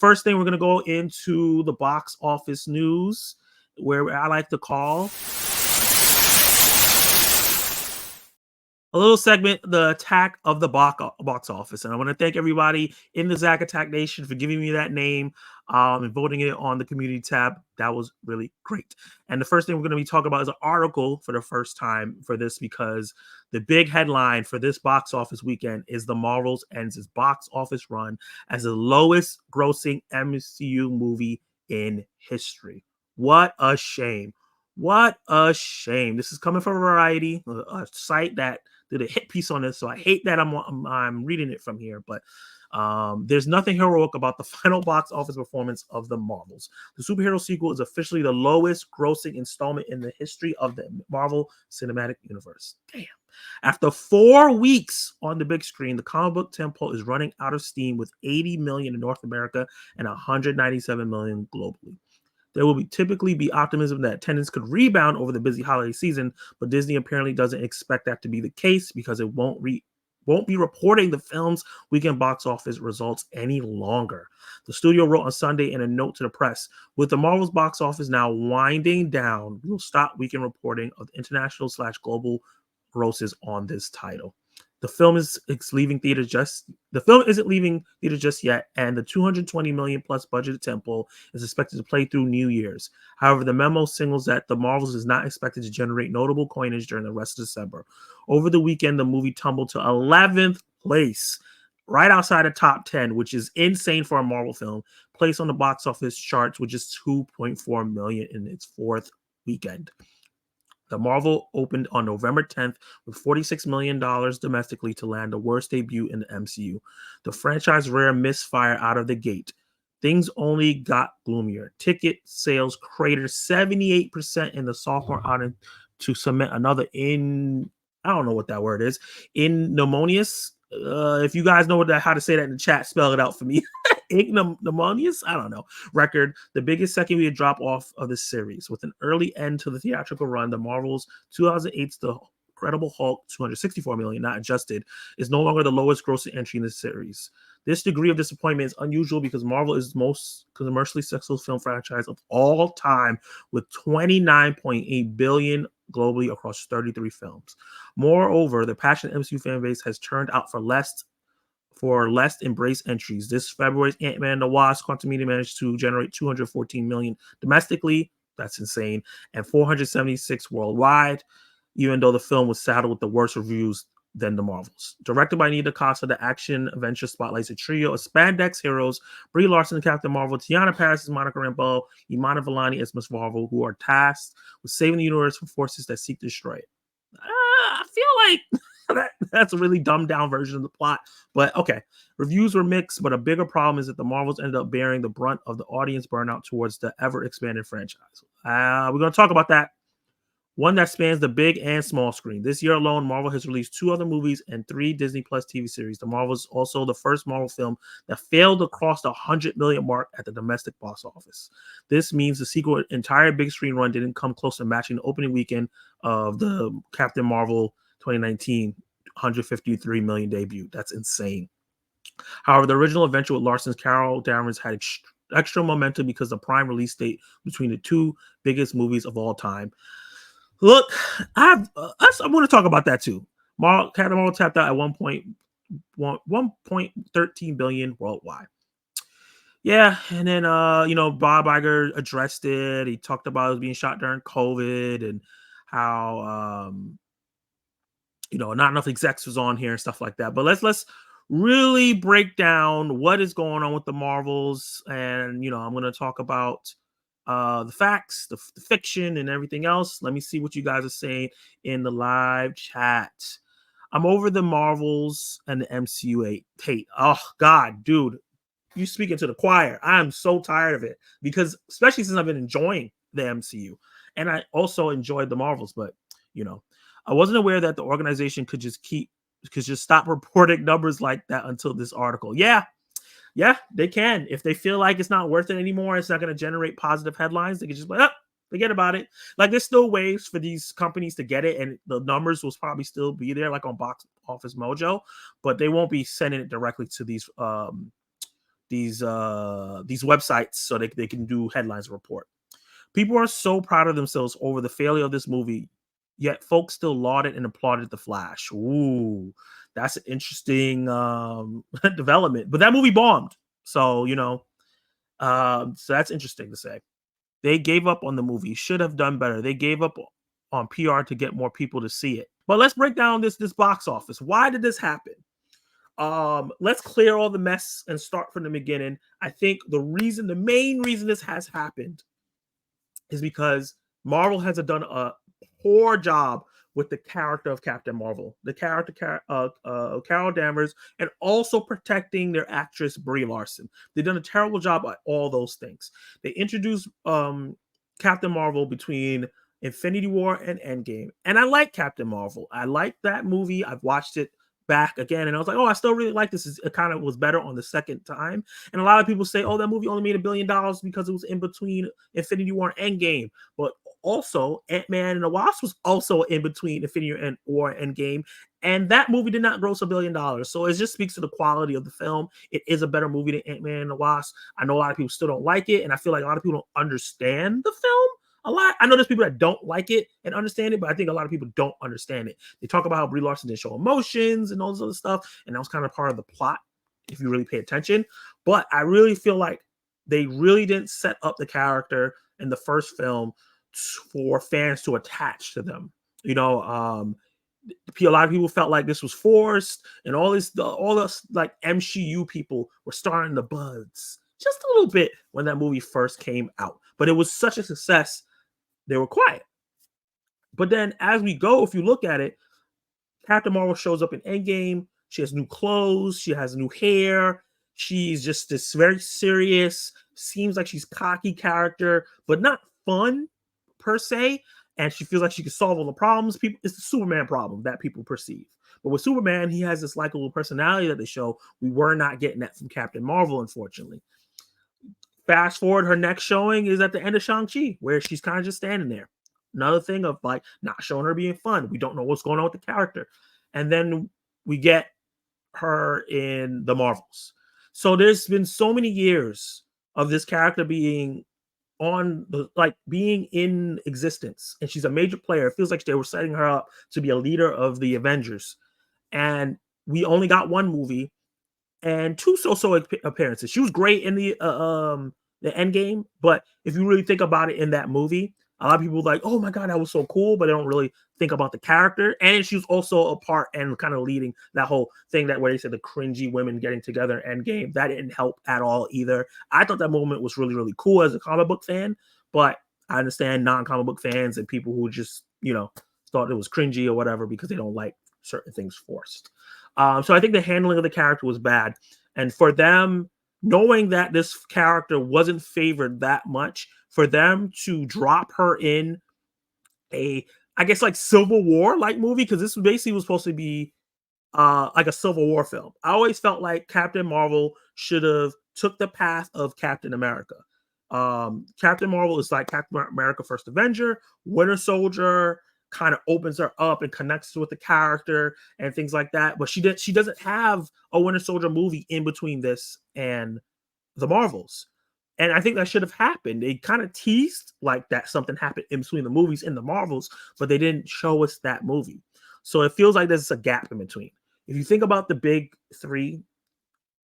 First thing, we're going to go into the box office news, where I like to call a little segment, the attack of the box office. And I want to thank everybody in the Zack Attack Nation for giving me that name and voting it on the community tab. That was really great. And the first thing we're going to be talking about is an article for the first time for this, because the big headline for this box office weekend is The Marvels ends its box office run as the lowest grossing MCU movie in history. What a shame. What a shame. This is coming from Variety, a site that did a hit piece on this, so I hate that I'm reading it from here, but there's nothing heroic about the final box office performance of The Marvels. The superhero sequel is officially the lowest grossing installment in the history of the Marvel Cinematic Universe. Damn. After 4 weeks on the big screen, the comic book tempo is running out of steam with 80 million in North America and 197 million globally. There will typically be optimism that attendance could rebound over the busy holiday season, but Disney apparently doesn't expect that to be the case because it won't be reporting the film's weekend box office results any longer. The studio wrote on Sunday in a note to the press, with the Marvel's box office now winding down, we will stop weekend reporting of international/global grosses on this title. The film isn't leaving theaters just yet, and the 220 million plus budgeted tentpole is expected to play through New Year's. However, the memo signals that The Marvels is not expected to generate notable coinage during the rest of December. Over the weekend, the movie tumbled to 11th place, right outside the top 10, which is insane for a Marvel film, placed on the box office charts with just 2.4 million in its fourth weekend. The Marvel opened on November 10th with $46 million domestically to land the worst debut in the MCU. The franchise rare misfire out of the gate. Things only got gloomier. Ticket sales cratered 78% in the sophomore outing to cement another I don't know what that word is. Ignominious. If you guys know how to say that in the chat, spell it out for me. Ignominious? I don't know. Record, the biggest second week drop off of the series. With an early end to the theatrical run, The Marvels 2008's The Incredible Hulk, 264 million, not adjusted, is no longer the lowest grossing entry in the series. This degree of disappointment is unusual because Marvel is the most commercially successful film franchise of all time, with 29.8 billion globally across 33 films. Moreover, the passionate MCU fan base has turned out for less embrace entries. This February's Ant-Man and the Wasp: Quantumania managed to generate 214 million domestically. That's insane. And 476 worldwide, even though the film was saddled with the worst reviews than The Marvels. Directed by Nida Costa, the action adventure spotlights a trio of spandex heroes: Brie Larson as Captain Marvel, Tiana Paris as Monica Rambeau, Iman Vellani as Miss Marvel, who are tasked with saving the universe from forces that seek to destroy it. I feel like that's a really dumbed down version of the plot, but okay. Reviews were mixed, but a bigger problem is that the Marvels ended up bearing the brunt of the audience burnout towards the ever-expanded franchise. We're going to talk about that. One that spans the big and small screen. This year alone, Marvel has released 2 other movies and 3 Disney Plus TV series. The Marvel is also the first Marvel film that failed to cross the 100 million mark at the domestic box office. This means the sequel entire big screen run didn't come close to matching the opening weekend of the Captain Marvel 2019 153 million debut. That's insane. However, the original adventure with Larson's Carol Danvers had extra momentum because the prime release date between the 2 biggest movies of all time. Look, I want to talk about that too. Captain Marvel tapped out at 1.13 billion worldwide. Yeah, and then Bob Iger addressed it. He talked about it being shot during COVID and how not enough execs was on here and stuff like that. But let's really break down what is going on with the Marvels, and I'm going to talk about the facts, the fiction, and everything else. Let me see what you guys are saying in the live chat. I'm over the Marvels and the MCU hate. Oh God, dude, you speaking to the choir. I'm so tired of it, because especially since I've been enjoying the MCU, and I also enjoyed the Marvels, but I wasn't aware that the organization could just stop reporting numbers like that until this article. Yeah, they can. If they feel like it's not worth it anymore, it's not going to generate positive headlines, they can just forget about it. Like, there's still ways for these companies to get it, and the numbers will probably still be there, like on Box Office Mojo, but they won't be sending it directly to these these websites so they can do headlines report. People are so proud of themselves over the failure of this movie, yet folks still lauded and applauded The Flash. Ooh, that's an interesting development. But that movie bombed. So, so that's interesting to say. They gave up on the movie, should have done better. They gave up on PR to get more people to see it. But let's break down this box office. Why did this happen? Let's clear all the mess and start from the beginning. I think the main reason this has happened is because Marvel has done a poor job with the character of Captain Marvel, the character Carol Danvers, and also protecting their actress Brie Larson. They've done a terrible job at all those things. They introduced Captain Marvel between Infinity War and Endgame, and I like Captain Marvel. I like that movie. I've watched it back again, and I was like, oh, I still really like this. It kind of was better on the second time. And a lot of people say, oh, that movie only made $1 billion because it was in between Infinity War and Endgame. But also, Ant-Man and the Wasp was also in between Infinity War and Endgame, and that movie did not gross $1 billion. So it just speaks to the quality of the film. It is a better movie than Ant-Man and the Wasp. I know a lot of people still don't like it, and I feel like a lot of people don't understand the film a lot. I know there's people that don't like it and understand it, but I think a lot of people don't understand it. They talk about how Brie Larson didn't show emotions and all this other stuff, and that was kind of part of the plot if you really pay attention. But I really feel like they really didn't set up the character in the first film for fans to attach to them. A lot of people felt like this was forced, and all this like MCU people were starting to buzz just a little bit when that movie first came out. But it was such a success, they were quiet. But then as we go, if you look at it, Captain Marvel shows up in Endgame. She has new clothes. She has new hair. She's just this very serious, seems like she's cocky character, but not fun per se. And she feels like she can solve all the problems. It's the Superman problem that people perceive. But with Superman, he has this likable personality that they show. We were not getting that from Captain Marvel, unfortunately. Fast forward, her next showing is at the end of Shang-Chi, where she's kind of just standing there. Another thing of like not showing her being fun. We don't know what's going on with the character. And then we get her in the Marvels. So there's been so many years of this character being being in existence, and she's a major player. It feels like they were setting her up to be a leader of the Avengers. And we only got one movie and two so-so appearances. She was great in the Endgame, but if you really think about it, in that movie, a lot of people were like, "Oh my god, that was so cool," but they don't really think about the character. And she was also a part and kind of leading that whole thing that where they said the cringy women getting together Endgame. That didn't help at all either. I thought that moment was really, really cool as a comic book fan, but I understand non-comic book fans and people who just thought it was cringy or whatever because they don't like certain things forced. So I think the handling of the character was bad. And for them, knowing that this character wasn't favored that much, for them to drop her in I guess like Civil War like movie, because this basically was supposed to be like a Civil War film. I always felt like Captain Marvel should have took the path of Captain America. Captain Marvel is like Captain America First Avenger. Winter Soldier kind of opens her up and connects with the character and things like that. But she doesn't have a Winter Soldier movie in between this and the Marvels. And I think that should have happened. They kind of teased like that something happened in between the movies in the Marvels, but they didn't show us that movie. So it feels like there's a gap in between. If you think about the big three,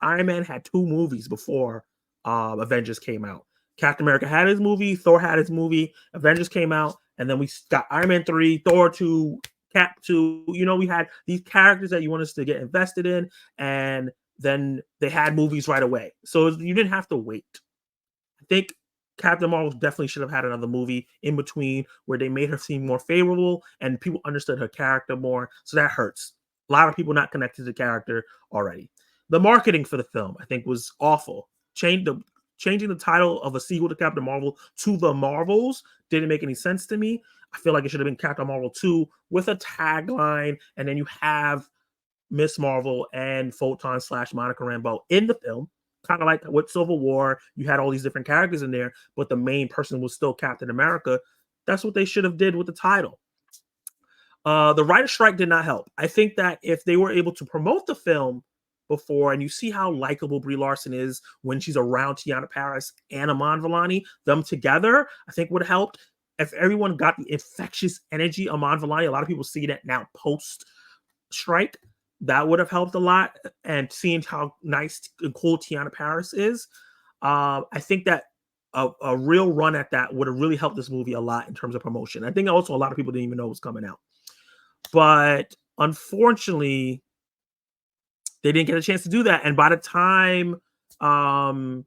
Iron Man had two movies before Avengers came out. Captain America had his movie, Thor had his movie, Avengers came out, and then we got Iron Man 3, Thor 2, Cap 2. We had these characters that you want us to get invested in, and then they had movies right away. So you didn't have to wait. I think Captain Marvel definitely should have had another movie in between where they made her seem more favorable and people understood her character more. So that hurts. A lot of people not connected to the character already. The marketing for the film, I think, was awful. Changing the title of a sequel to Captain Marvel to The Marvels didn't make any sense to me. I feel like it should have been Captain Marvel 2 with a tagline, and then you have Miss Marvel and Photon / Monica Rambeau in the film. Kind of like with Civil War, you had all these different characters in there, but the main person was still Captain America. That's what they should have did with the title. The writer's strike did not help. I think that if they were able to promote the film before, and you see how likable Brie Larson is when she's around Tiana Paris and Iman Vellani. Them together, I think, would have helped. If everyone got the infectious energy Iman Vellani, a lot of people see that now post strike, that would have helped a lot. And seeing how nice and cool Tiana Paris is, I think that a real run at that would have really helped this movie a lot in terms of promotion. I think also a lot of people didn't even know it was coming out, but unfortunately, they didn't get a chance to do that. And by the time um,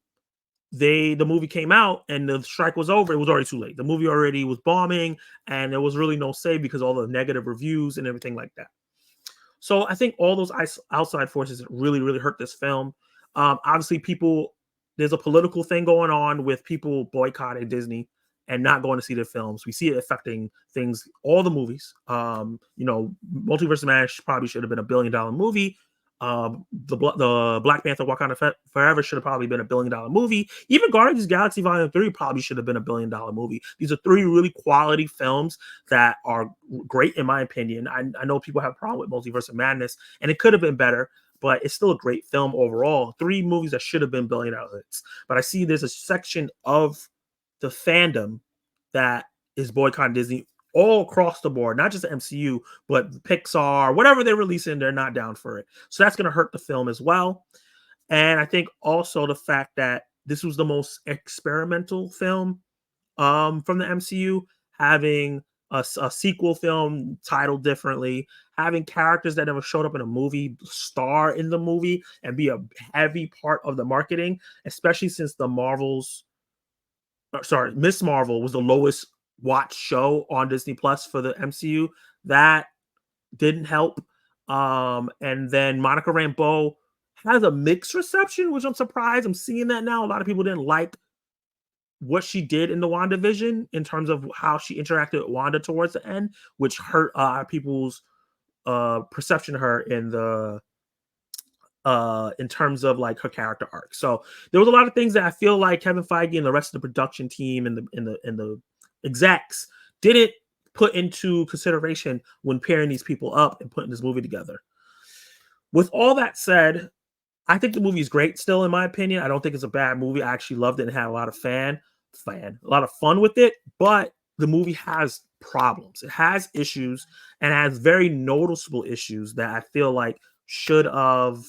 the movie came out and the strike was over, it was already too late. The movie already was bombing, and there was really no save because all the negative reviews and everything like that. So I think all those outside forces really, really hurt this film. Obviously, there's a political thing going on with people boycotting Disney and not going to see their films. We see it affecting things, all the movies. Multiverse of Madness probably should have been $1 billion movie. The Black Panther Wakanda Forever should have probably been $1 billion movie. Even Guardians of the Galaxy Volume 3 probably should have been $1 billion movie. These are 3 really quality films that are great in my opinion. I know people have a problem with Multiverse of Madness, and it could have been better, but it's still a great film overall. 3 movies that should have been $1 billion hits. But I see there's a section of the fandom that is boycotting Disney all across the board, not just the MCU, but Pixar, whatever they're releasing, they're not down for it. So that's going to hurt the film as well. And I think also the fact that this was the most experimental film from the MCU, having a sequel film titled differently, having characters that never showed up in a movie star in the movie and be a heavy part of the marketing, especially since Miss Marvel was the lowest watch show on Disney Plus for the MCU. That didn't help. And then Monica Rambeau has a mixed reception, which I'm surprised. I'm seeing that now. A lot of people didn't like what she did in the WandaVision in terms of how she interacted with Wanda towards the end, which hurt people's perception of her in terms of like her character arc. So there was a lot of things that I feel like Kevin Feige and the rest of the production team and the execs didn't put into consideration when pairing these people up and putting this movie together. With all that said, I think the movie is great still, in my opinion. I don't think it's a bad movie. I actually loved it and had a lot of a lot of fun with it, but the movie has problems. It has issues and has very noticeable issues that I feel like should have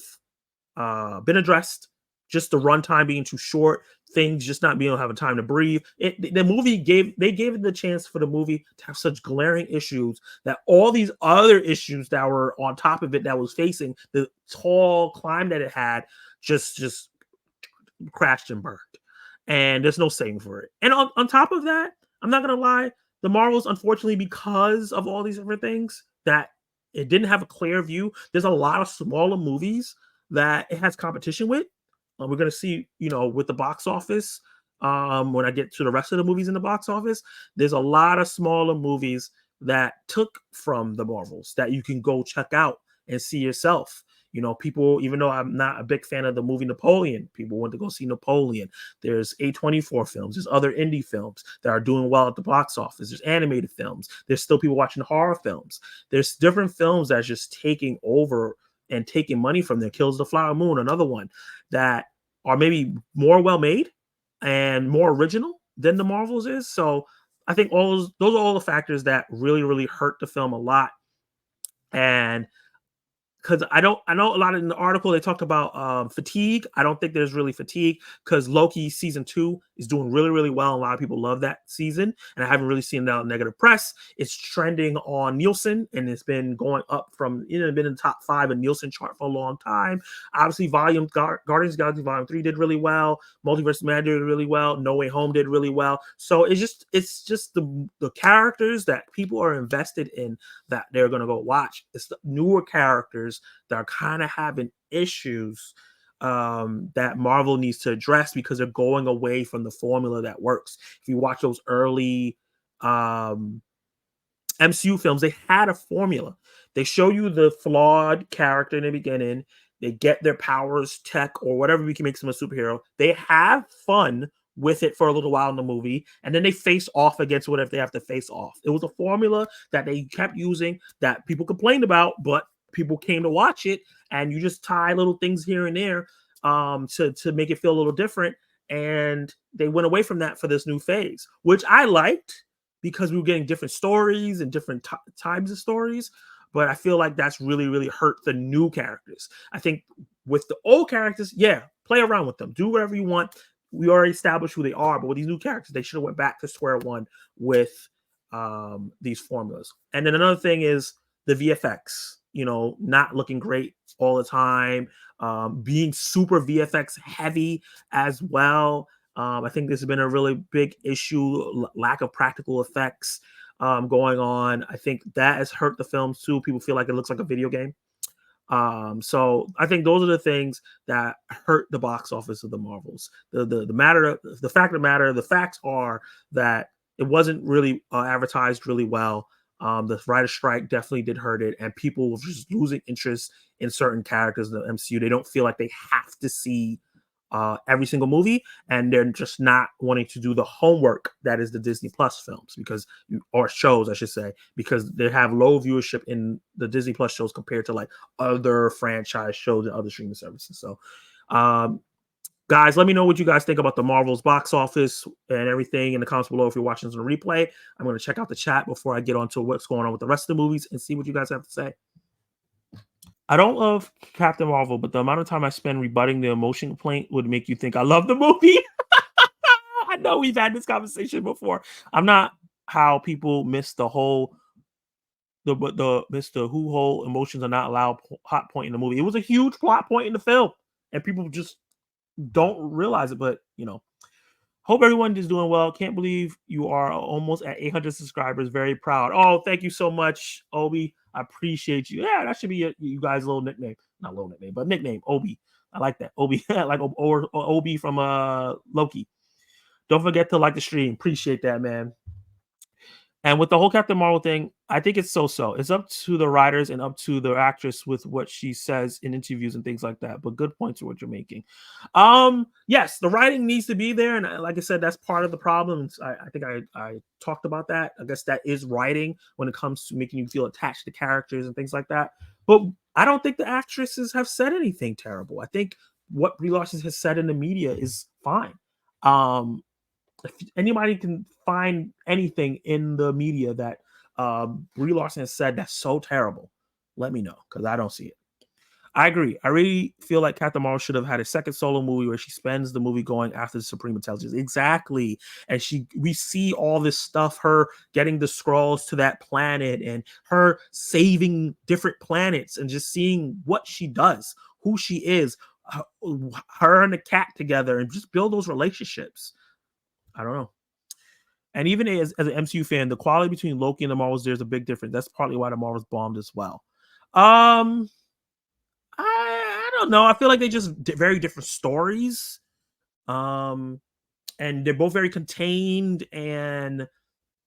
been addressed. Just the runtime being too short, things just not being able to have a time to breathe. The movie gave it the chance for the movie to have such glaring issues that all these other issues that were on top of it that was facing the tall climb that it had just crashed and burned. And there's no saving for it. And on top of that, I'm not gonna lie, the Marvels, unfortunately, because of all these different things, that it didn't have a clear view. There's a lot of smaller movies that it has competition with. We're going to see, with the box office, when I get to the rest of the movies in the box office, there's a lot of smaller movies that took from the Marvels that you can go check out and see yourself. People, even though I'm not a big fan of the movie Napoleon, people went to go see Napoleon. There's A24 films. There's other indie films that are doing well at the box office. There's animated films. There's still people watching horror films. There's different films that's just taking over and taking money from there. Kills the Flower Moon, another one that are maybe more well-made and more original than the Marvels is. So I think those are all the factors that really, really hurt the film a lot. And because I know a lot in the article they talked about fatigue. I don't think there's really fatigue because Loki season 2 is doing really, really well. A lot of people love that season, and I haven't really seen that negative press. It's trending on Nielsen, and it's been going up from been in the top 5 in Nielsen chart for a long time. Obviously, Guardians of the Galaxy Volume 3 did really well. Multiverse of Madness did really well. No Way Home did really well. So it's just the characters that people are invested in that they're gonna go watch. It's the newer characters that are kind of having issues that Marvel needs to address because they're going away from the formula that works. If you watch those early MCU films, they had a formula. They show you the flawed character in the beginning. They get their powers, tech, or whatever we can make them a superhero. They have fun with it for a little while in the movie, and then they face off against whatever they have to face off. It was a formula that they kept using that people complained about, but people came to watch it, and you just tie little things here and there to make it feel a little different. And they went away from that for this new phase, which I liked because we were getting different stories and different types of stories. But I feel like that's really, really hurt the new characters. I think with the old characters, yeah, play around with them, do whatever you want. We already established who they are, but with these new characters, they should have went back to square one with these formulas. And then another thing is the VFX, not looking great all the time, being super VFX heavy as well. I think this has been a really big issue, lack of practical effects going on. I think that has hurt the films too. People feel like it looks like a video game. So I think those are the things that hurt the box office of the Marvels. The fact of the matter, the facts are that it wasn't really advertised really well. The writer strike definitely did hurt it, and people were just losing interest in certain characters in the MCU. They don't feel like they have to see every single movie, and they're just not wanting to do the homework that is the Disney Plus films or shows, I should say, because they have low viewership in the Disney Plus shows compared to like other franchise shows and other streaming services. So, guys, let me know what you guys think about the Marvel's box office and everything in the comments below. If you're watching this on a replay, I'm going to check out the chat before I get on to what's going on with the rest of the movies and see what you guys have to say. I don't love Captain Marvel, but the amount of time I spend rebutting the emotion complaint would make you think I love the movie. I know we've had this conversation before. I'm not how people miss the whole whole emotions are not allowed hot point in the movie. It was a huge plot point in the film, and people just don't realize it. But hope everyone is doing well. Can't believe you are almost at 800 subscribers. Very proud. Oh, thank you so much, Obi. I appreciate you. Yeah, that should be you guys' little nickname. Not little nickname, but nickname, Obi. I like that. Obi, like or Obi from Loki. Don't forget to like the stream. Appreciate that, man. And with the whole Captain Marvel thing, I think it's so. It's up to the writers and up to the actress with what she says in interviews and things like that. But good points to what you're making. Yes, the writing needs to be there, and like I said, that's part of the problem. I think I talked about that. I guess that is writing when it comes to making you feel attached to characters and things like that. But I don't think the actresses have said anything terrible. I think what Brie Larson has said in the media is fine. If anybody can find anything in the media that Brie Larson has said that's so terrible, let me know, because I don't see it. I agree. I really feel like Captain Marvel should have had a second solo movie where she spends the movie going after the Supreme Intelligence. Exactly. And we see all this stuff, her getting the Skrulls to that planet and her saving different planets and just seeing what she does, who she is, her and the cat together, and just build those relationships. I don't know. And even as an MCU fan, the quality between Loki and the Marvels, there's a big difference. That's partly why the Marvels bombed as well. I don't know. I feel like they just very different stories. And they're both very contained. And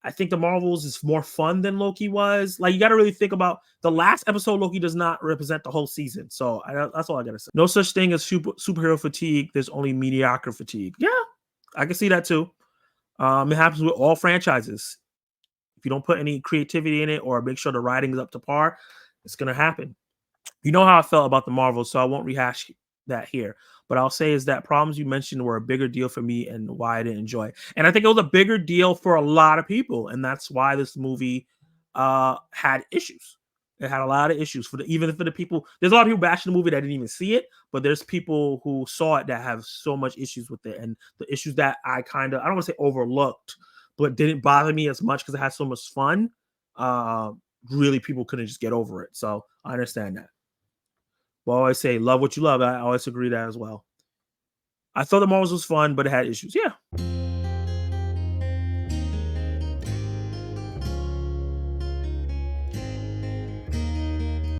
I think the Marvels is more fun than Loki was. Like, you got to really think about the last episode. Loki does not represent the whole season. So that's all I got to say. No such thing as superhero fatigue. There's only mediocre fatigue. Yeah, I can see that too. It happens with all franchises. If you don't put any creativity in it or make sure the writing is up to par, it's going to happen. You know how I felt about the Marvels, so I won't rehash that here. But I'll say is that problems you mentioned were a bigger deal for me and why I didn't enjoy it. And I think it was a bigger deal for a lot of people. And that's why this movie had issues. It had a lot of issues even for the people. There's a lot of people bashing the movie that didn't even see it, but there's people who saw it that have so much issues with it. And the issues that I don't want to say overlooked, but didn't bother me as much because it had so much fun. Really, people couldn't just get over it. So I understand that. But I always say, love what you love. I always agree that as well. I thought the Marvels was fun, but it had issues. Yeah,